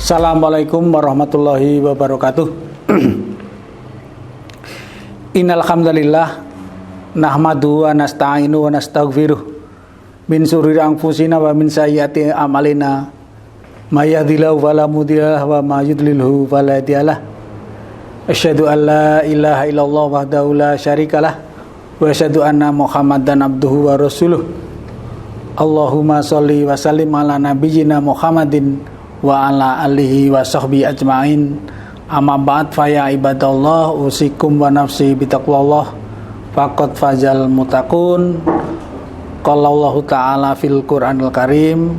Assalamualaikum warahmatullahi wabarakatuh. Innal hamdalillah nahmaduhu wa nasta'inu wa nastaghfiruh min shururi anfusina wa min sayyiati a'malina may yahdihillahu fala mudilla lahu wa may yudlilhu fala hadiyalah. Asyhadu an la ilaha illallah wahdahu la syarikalah wa asyhadu anna Muhammadan abduhu wa rasuluh. Allahumma sholli wa sallim ala nabiyyina Muhammadin wa ala alihi wa sahbihi ajma'in. Amma ba'd fa ya ibadallah usikum wa nafsi bitaqwallah faqad fazal muttaqun. Qala Allah ta'ala fil Qur'anil Karim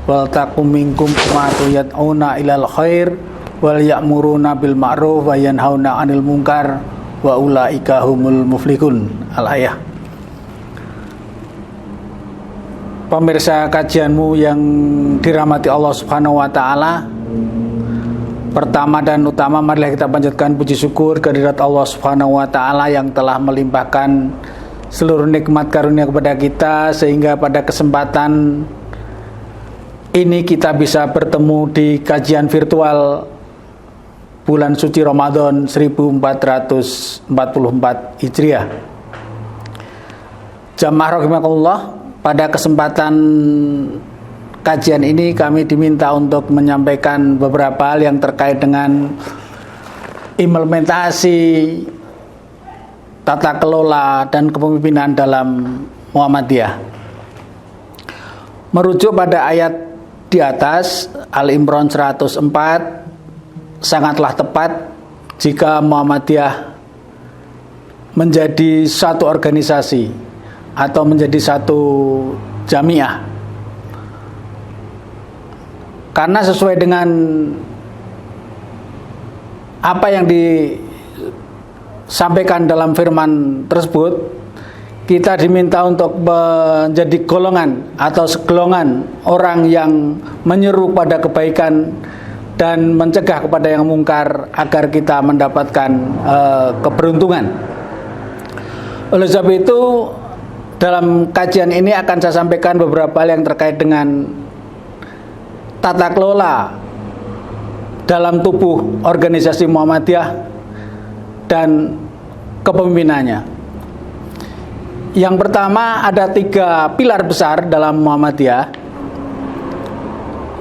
wal taqum minkum ummatun yad'una ilal khair wal ya'muruna bil ma'ruf wa yanhauna 'anil munkar wa ulaika humul muflihun. Al-ayah. Pemirsa kajianmu yang dirahmati Allah Subhanahu wa taala, pertama dan utama marilah kita panjatkan puji syukur kehadirat Allah Subhanahu wa taala yang telah melimpahkan seluruh nikmat karunia kepada kita sehingga pada kesempatan ini kita bisa bertemu di kajian virtual bulan suci Ramadan 1444 Hijriah. Jamaah rahimakumullah, pada kesempatan kajian ini kami diminta untuk menyampaikan beberapa hal yang terkait dengan implementasi tata kelola dan kepemimpinan dalam Muhammadiyah. Merujuk pada ayat di atas, Al-Imran 104, sangatlah tepat jika Muhammadiyah menjadi satu organisasi atau menjadi satu jamiah, karena sesuai dengan apa yang disampaikan dalam firman tersebut, kita diminta untuk menjadi golongan atau segolongan orang yang menyeru pada kebaikan dan mencegah kepada yang mungkar agar kita mendapatkan keberuntungan. Oleh sebab itu, dalam kajian ini akan saya sampaikan beberapa hal yang terkait dengan tata kelola dalam tubuh organisasi Muhammadiyah dan kepemimpinannya. Yang pertama, ada 3 pilar besar dalam Muhammadiyah.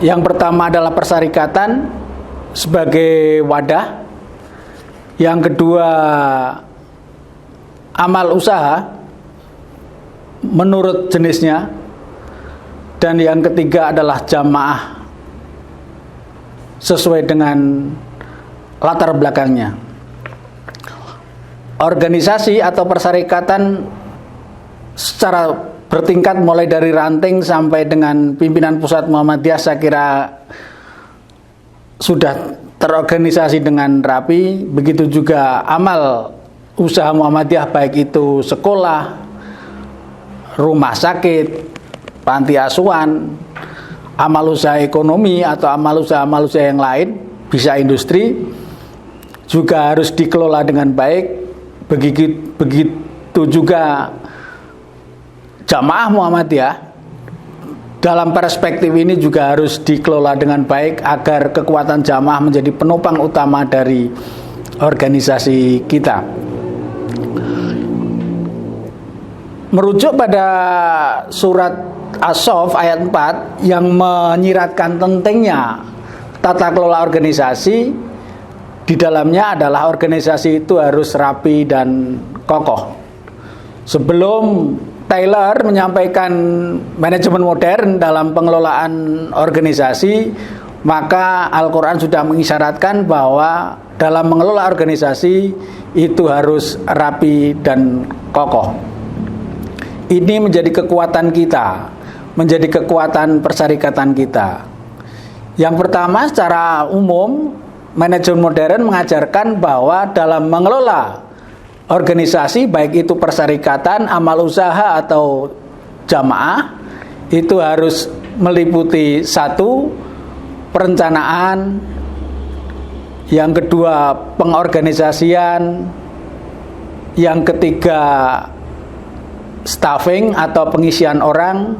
Yang pertama adalah persyarikatan sebagai wadah. Yang kedua, amal usaha menurut jenisnya, dan yang ketiga adalah jamaah sesuai dengan latar belakangnya. Organisasi atau persyarikatan secara bertingkat mulai dari ranting sampai dengan pimpinan pusat Muhammadiyah saya kira sudah terorganisasi dengan rapi. Begitu juga amal usaha Muhammadiyah, baik itu sekolah, rumah sakit, panti asuhan, amal usaha ekonomi atau amal usaha yang lain, bisa industri, juga harus dikelola dengan baik. Begitu juga jamaah Muhammadiyah dalam perspektif ini juga harus dikelola dengan baik agar kekuatan jamaah menjadi penopang utama dari organisasi kita. Merujuk pada surat As-Saff ayat 4 yang menyiratkan pentingnya tata kelola organisasi, di dalamnya adalah organisasi itu harus rapi dan kokoh. Sebelum Taylor menyampaikan manajemen modern dalam pengelolaan organisasi, maka Al-Quran sudah mengisyaratkan bahwa dalam mengelola organisasi itu harus rapi dan kokoh. Ini menjadi kekuatan kita, menjadi kekuatan persyarikatan kita. Yang pertama, secara umum manajemen modern mengajarkan bahwa dalam mengelola organisasi, baik itu persyarikatan, amal usaha atau jamaah, itu harus meliputi 1, perencanaan, yang kedua pengorganisasian, yang ketiga staffing atau pengisian orang,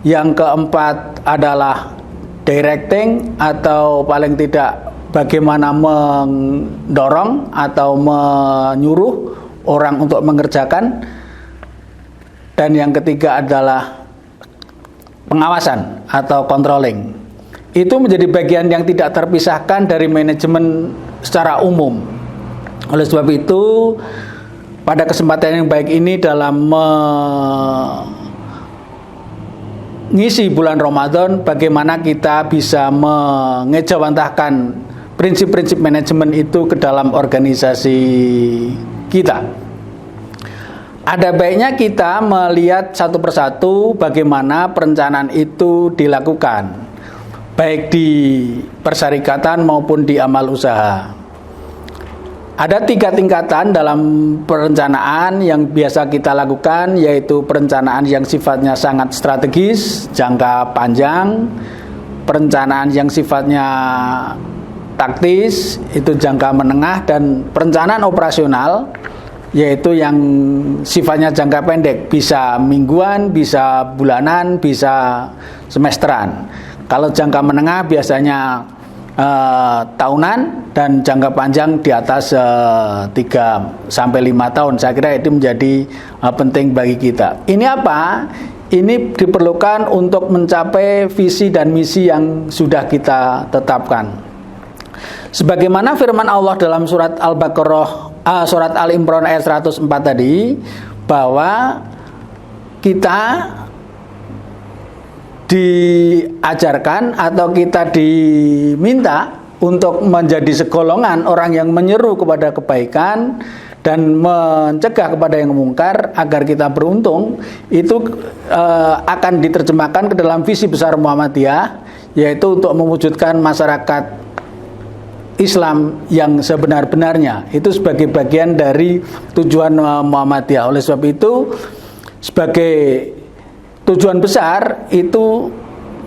yang keempat adalah directing atau paling tidak bagaimana mendorong atau menyuruh orang untuk mengerjakan. Dan yang ketiga adalah pengawasan atau controlling. Itu menjadi bagian yang tidak terpisahkan dari manajemen secara umum. Oleh sebab itu, pada kesempatan yang baik ini dalam mengisi bulan Ramadan, bagaimana kita bisa mengejawantahkan prinsip-prinsip manajemen itu ke dalam organisasi kita. Ada baiknya kita melihat satu persatu bagaimana perencanaan itu dilakukan, baik di persyarikatan maupun di amal usaha. Ada 3 tingkatan dalam perencanaan yang biasa kita lakukan, yaitu perencanaan yang sifatnya sangat strategis, jangka panjang, perencanaan yang sifatnya taktis, itu jangka menengah, dan perencanaan operasional, yaitu yang sifatnya jangka pendek, bisa mingguan, bisa bulanan, bisa semesteran. Kalau jangka menengah biasanya tahunan, dan jangka panjang di atas 3 sampai 5 tahun. Saya kira itu menjadi penting bagi kita. Ini apa? Ini diperlukan untuk mencapai visi dan misi yang sudah kita tetapkan. Sebagaimana firman Allah dalam surat Al-Baqarah, surat Al-Imran ayat 104 tadi, bahwa kita diajarkan atau kita diminta untuk menjadi segolongan orang yang menyeru kepada kebaikan dan mencegah kepada yang mungkar agar kita beruntung. Itu akan diterjemahkan ke dalam visi besar Muhammadiyah, yaitu untuk mewujudkan masyarakat Islam yang sebenar-benarnya. Itu sebagai bagian dari tujuan Muhammadiyah. Oleh sebab itu, sebagai tujuan besar itu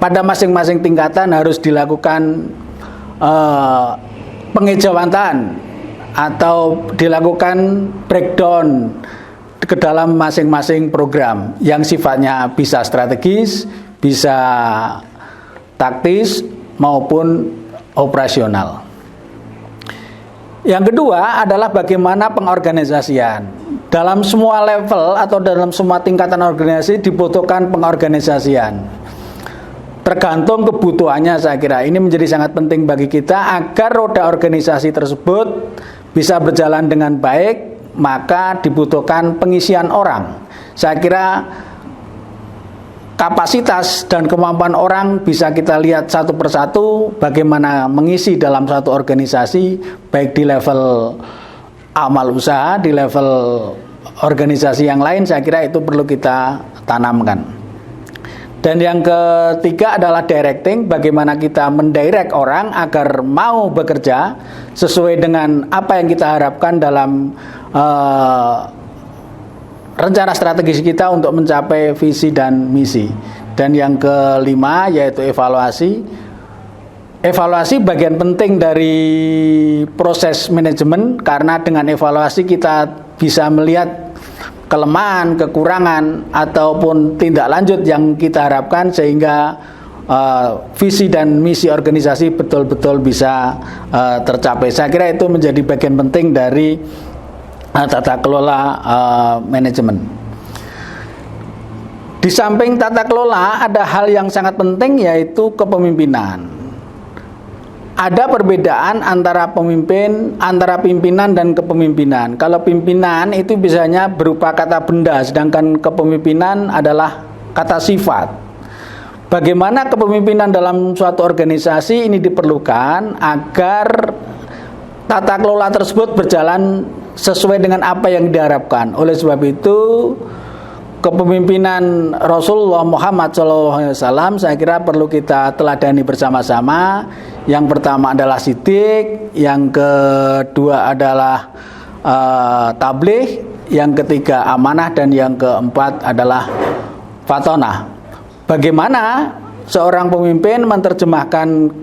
pada masing-masing tingkatan harus dilakukan pengejawantahan atau dilakukan breakdown ke dalam masing-masing program yang sifatnya bisa strategis, bisa taktis maupun operasional. Yang kedua adalah bagaimana pengorganisasian. Dalam semua level atau dalam semua tingkatan organisasi dibutuhkan pengorganisasian. Tergantung kebutuhannya, saya kira ini menjadi sangat penting bagi kita agar roda organisasi tersebut bisa berjalan dengan baik, maka dibutuhkan pengisian orang. Saya kira kapasitas dan kemampuan orang bisa kita lihat satu persatu bagaimana mengisi dalam satu organisasi, baik di level amal usaha, di level organisasi yang lain. Saya kira itu perlu kita tanamkan. Dan yang ketiga adalah directing, bagaimana kita mendirect orang agar mau bekerja sesuai dengan apa yang kita harapkan dalam rencana strategis kita untuk mencapai visi dan misi. Dan yang kelima yaitu evaluasi. Evaluasi bagian penting dari proses manajemen, karena dengan evaluasi kita bisa melihat kelemahan, kekurangan ataupun tindak lanjut yang kita harapkan sehingga visi dan misi organisasi betul-betul bisa tercapai. Saya kira itu menjadi bagian penting dari tata kelola manajemen. Di samping tata kelola ada hal yang sangat penting, yaitu kepemimpinan. Ada perbedaan antara pimpinan dan kepemimpinan. Kalau pimpinan itu biasanya berupa kata benda, sedangkan kepemimpinan adalah kata sifat. Bagaimana kepemimpinan dalam suatu organisasi ini diperlukan agar tata kelola tersebut berjalan sesuai dengan apa yang diharapkan. Oleh sebab itu, kepemimpinan Rasulullah Muhammad SAW saya kira perlu kita teladani bersama-sama. Yang pertama adalah sidik, yang kedua adalah tabligh, yang ketiga amanah, dan yang keempat adalah fatonah. Bagaimana seorang pemimpin menerjemahkan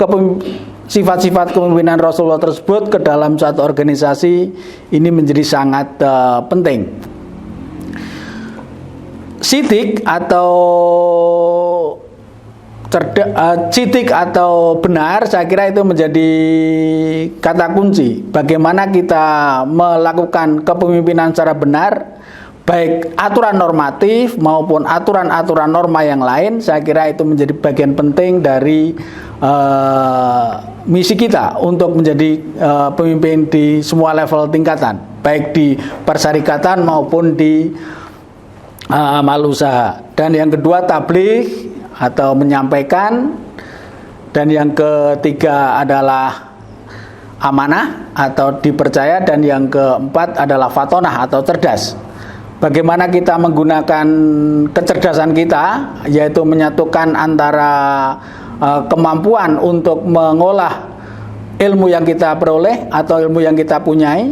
sifat-sifat kepemimpinan Rasulullah tersebut ke dalam satu organisasi, ini menjadi sangat penting. Sidik atau citik atau benar, saya kira itu menjadi kata kunci. Bagaimana kita melakukan kepemimpinan secara benar, baik aturan normatif maupun aturan-aturan norma yang lain, saya kira itu menjadi bagian penting dari misi kita untuk menjadi pemimpin di semua level tingkatan, baik di persyarikatan maupun di amal usaha. Dan yang kedua, tabligh atau menyampaikan, dan yang ketiga adalah amanah atau dipercaya, dan yang keempat adalah fatonah atau cerdas. Bagaimana kita menggunakan kecerdasan kita, yaitu menyatukan antara kemampuan untuk mengolah ilmu yang kita peroleh atau ilmu yang kita punyai,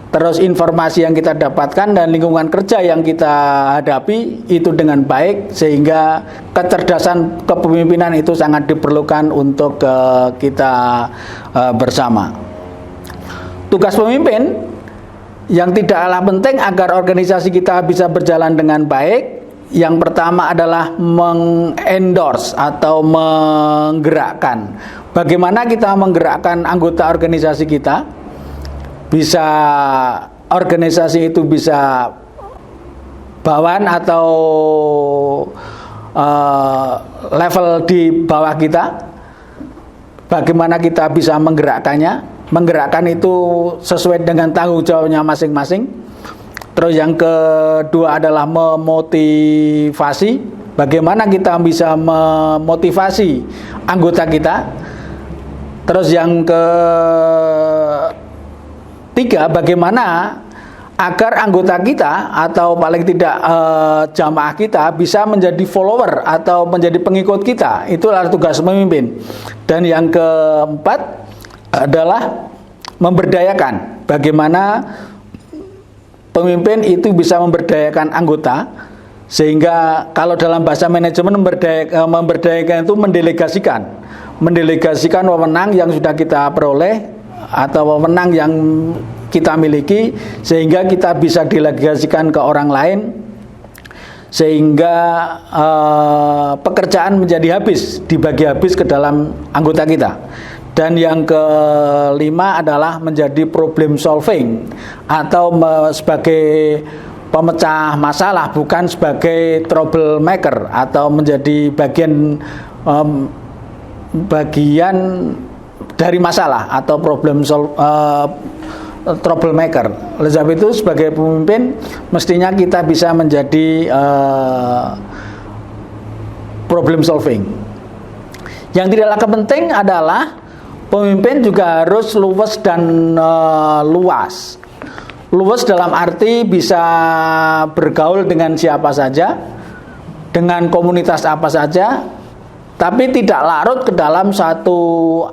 terus informasi yang kita dapatkan dan lingkungan kerja yang kita hadapi itu dengan baik, sehingga kecerdasan kepemimpinan itu sangat diperlukan untuk kita bersama. Tugas pemimpin yang tidak kalah penting agar organisasi kita bisa berjalan dengan baik, yang pertama adalah mengendorse atau menggerakkan. Bagaimana kita menggerakkan anggota organisasi kita? Bisa organisasi itu bisa bawahan atau level di bawah kita. Bagaimana kita bisa menggerakkannya? Menggerakkan itu sesuai dengan tanggung jawabnya masing-masing. Terus yang kedua adalah memotivasi. Bagaimana kita bisa memotivasi anggota kita? Terus yang ketiga, bagaimana agar anggota kita atau paling tidak jamaah kita bisa menjadi follower atau menjadi pengikut kita. Itulah tugas pemimpin. Dan yang keempat adalah memberdayakan. Bagaimana pemimpin itu bisa memberdayakan anggota, sehingga kalau dalam bahasa manajemen memberdayakan itu mendelegasikan wewenang yang sudah kita peroleh atau wewenang yang kita miliki, sehingga kita bisa delegasikan ke orang lain, sehingga pekerjaan menjadi dibagi habis ke dalam anggota kita. Dan yang kelima adalah menjadi problem solving atau sebagai pemecah masalah, bukan sebagai troublemaker atau menjadi bagian dari masalah atau troublemaker. Oleh sebab itu, sebagai pemimpin mestinya kita bisa menjadi problem solving. Yang tidak kalah penting adalah pemimpin juga harus luwes dan luas. Luwes dalam arti bisa bergaul dengan siapa saja, dengan komunitas apa saja, tapi tidak larut ke dalam satu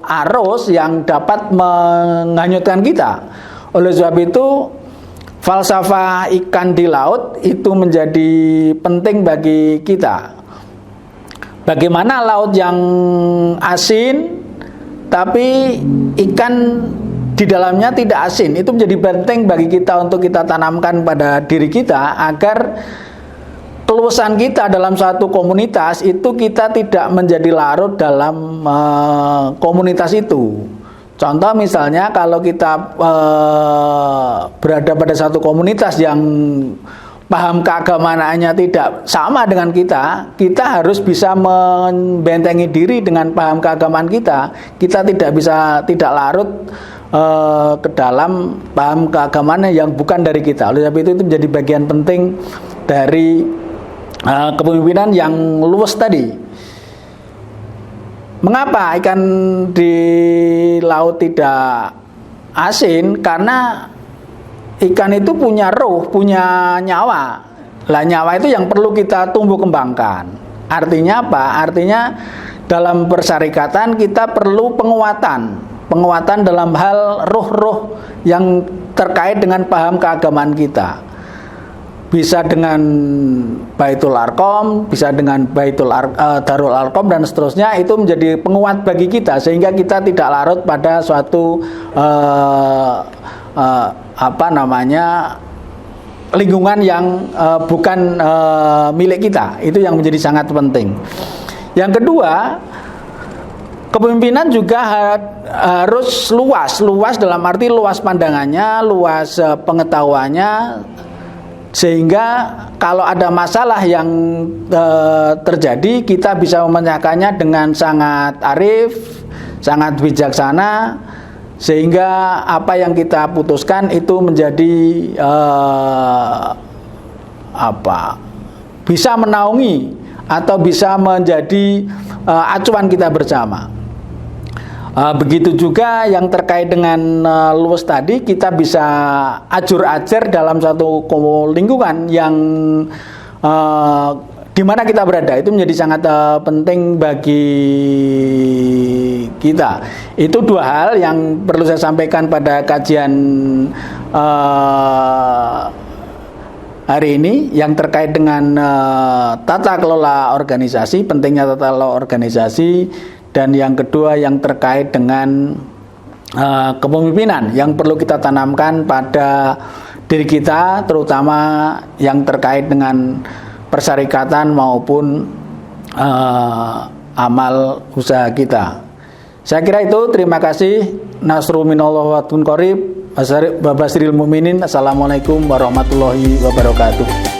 arus yang dapat menghanyutkan kita. Oleh sebab itu, falsafah ikan di laut itu menjadi penting bagi kita. Bagaimana laut yang asin, tapi ikan di dalamnya tidak asin, itu menjadi penting bagi kita untuk kita tanamkan pada diri kita, agar keluasan kita dalam satu komunitas itu kita tidak menjadi larut dalam komunitas itu. Contoh misalnya, kalau kita berada pada satu komunitas yang paham keagamaannya tidak sama dengan kita harus bisa membentengi diri dengan paham keagamaan kita. Kita tidak larut ke dalam paham keagamaan yang bukan dari kita. Oleh sebab itu menjadi bagian penting dari kepemimpinan yang luas tadi. Mengapa ikan di laut tidak asin? Karena ikan itu punya ruh, punya nyawa. Lah, nyawa itu yang perlu kita tumbuh kembangkan. Artinya apa? Artinya dalam persyarikatan kita perlu penguatan dalam hal ruh-ruh yang terkait dengan paham keagamaan kita. Bisa dengan Baitul Arqam, bisa dengan Darul Arqam dan seterusnya. Itu menjadi penguat bagi kita, sehingga kita tidak larut pada suatu lingkungan yang bukan milik kita. Itu yang menjadi sangat penting. Yang kedua, kepemimpinan juga harus luas dalam arti luas pandangannya, luas pengetahuannya, sehingga kalau ada masalah yang terjadi, kita bisa memecahkannya dengan sangat arif, sangat bijaksana, sehingga apa yang kita putuskan itu menjadi bisa menaungi atau bisa menjadi acuan kita bersama. Begitu juga yang terkait dengan luwes tadi, kita bisa ajur-ajar dalam satu lingkungan yang di mana kita berada, itu menjadi sangat penting bagi kita. Itu dua hal yang perlu saya sampaikan pada kajian hari ini yang terkait dengan tata kelola organisasi, pentingnya tata kelola organisasi, dan yang kedua yang terkait dengan kepemimpinan yang perlu kita tanamkan pada diri kita, terutama yang terkait dengan persyarikatan maupun amal usaha kita. Saya kira itu. Terima kasih. Nasru minallah wa tun qarib. Babasiril mu'minin. Assalamualaikum warahmatullahi wabarakatuh.